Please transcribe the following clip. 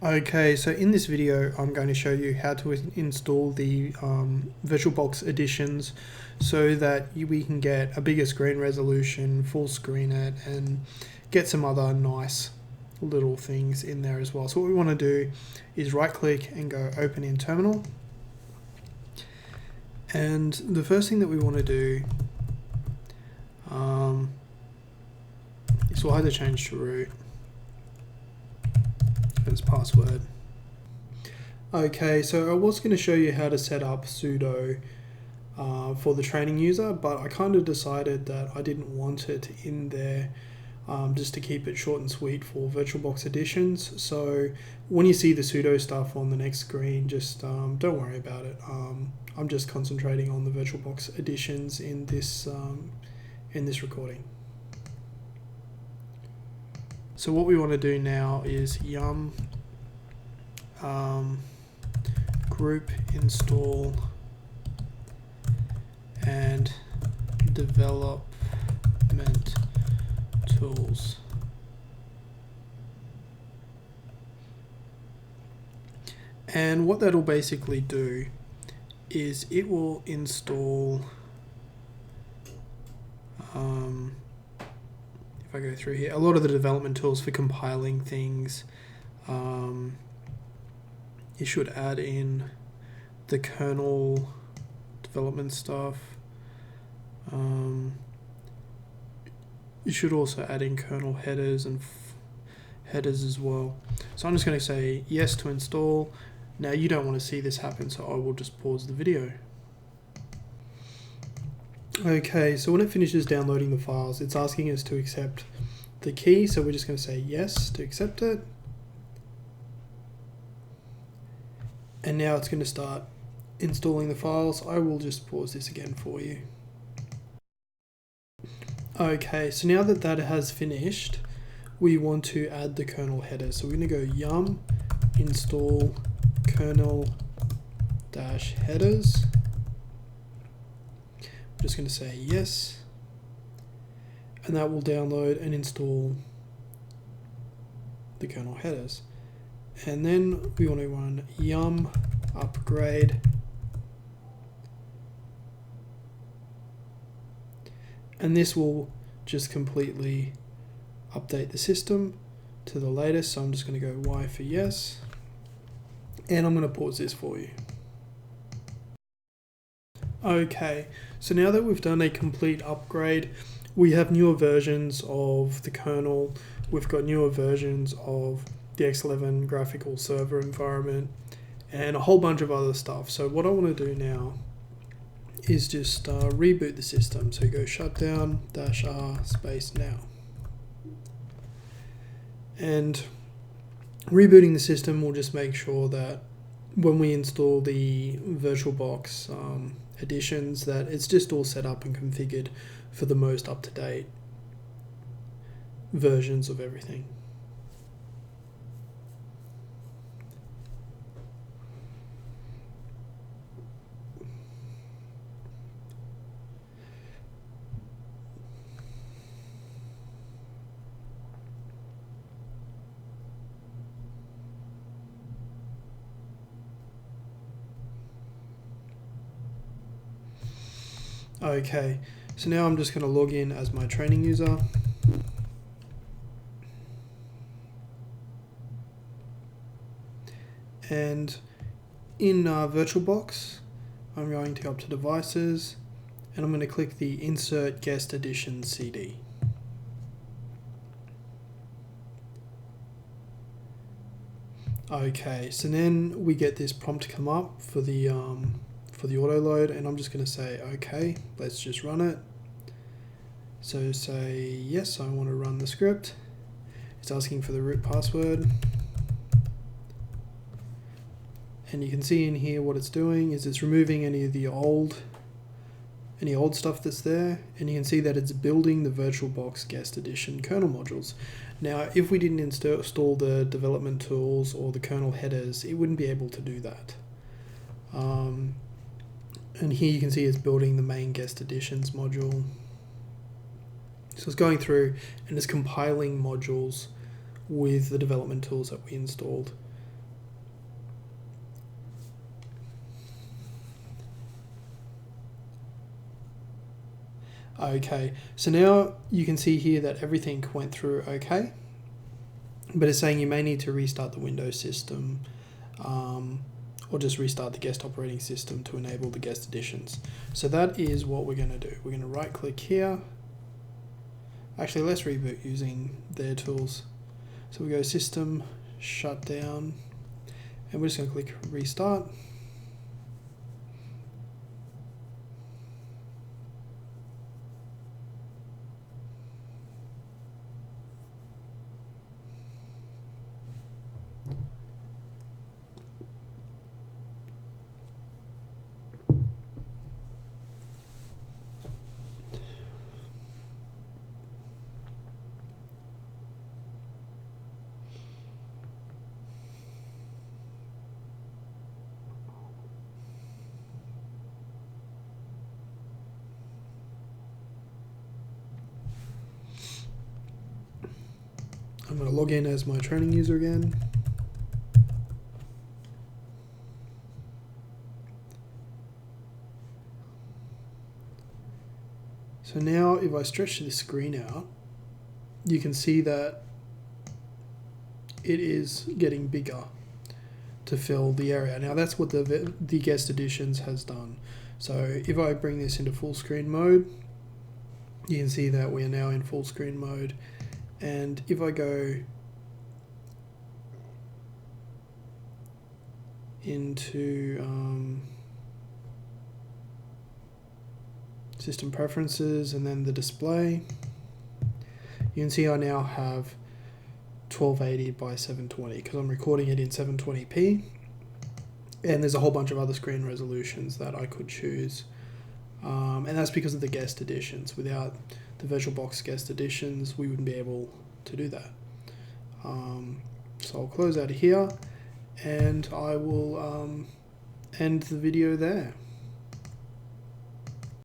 Okay, so in this video I'm going to show you how to install the VirtualBox editions so that we can get a bigger screen resolution, full screen it, and get some other nice little things in there as well. So what we want to do is right click and go open in terminal. And the first thing that we want to do is we'll either change to root as password. Okay, so I was going to show you how to set up sudo for the training user, but I kind of decided that I didn't want it in there just to keep it short and sweet for VirtualBox editions. So when you see the sudo stuff on the next screen, just don't worry about it. I'm just concentrating on the VirtualBox editions in this recording. So what we want to do now is yum group install and development tools. And what that'll basically do is it will install if I go through here, a lot of the development tools for compiling things. You should add in the kernel development stuff. You should also add in kernel headers and headers as well. So I'm just going to say yes to install. Now you don't want to see this happen, so I will just pause the video. Okay, so when it finishes downloading the files, it's asking us to accept the key, so we're just going to say yes to accept it. And now it's going to start installing the files. I will just pause this again for you. Okay, so now that that has finished, we want to add the kernel header. So we're going to go yum install kernel-headers. I'm just going to say yes, and that will download and install the kernel headers. And then we want to run yum upgrade, and this will just completely update the system to the latest. So I'm just going to go Y for yes, and I'm going to pause this for you. Okay, so now that we've done a complete upgrade, we have newer versions of the kernel, we've got newer versions of the X11 graphical server environment, and a whole bunch of other stuff. So what I want to do now is just reboot the system. So go shutdown -r space now. And rebooting the system will just make sure that when we install the VirtualBox editions, that it's just all set up and configured for the most up-to-date versions of everything. Okay, so now I'm just going to log in as my training user. And in VirtualBox, I'm going to go up to devices, and I'm going to click the insert guest edition CD. Okay, so then we get this prompt come up for the auto load, and I'm just going to say okay, let's just run it. So say yes, I want to run the script. It's asking for the root password, and you can see in here what it's doing is it's removing any of the old stuff that's there, and you can see that it's building the VirtualBox guest edition kernel modules. Now if we didn't install the development tools or the kernel headers, it wouldn't be able to do that. And here you can see it's building the main guest editions module. So it's going through and it's compiling modules with the development tools that we installed. Okay, so now you can see here that everything went through okay, but it's saying you may need to restart the Windows system or just restart the guest operating system to enable the guest editions. So that is what we're going to do. We're going to right click here. Actually, let's reboot using their tools. So we go system, shut down, and we're just going to click restart. I'm going to log in as my training user again. So now if I stretch this screen out, you can see that it is getting bigger to fill the area. Now that's what the guest editions has done. So if I bring this into full screen mode, you can see that we are now in full screen mode. And if I go into system preferences and then the display, you can see I now have 1280 by 720 because I'm recording it in 720p, and there's a whole bunch of other screen resolutions that I could choose, and that's because of the guest editions. Without the VirtualBox guest editions, we wouldn't be able to do that. So I'll close out here and I will end the video there.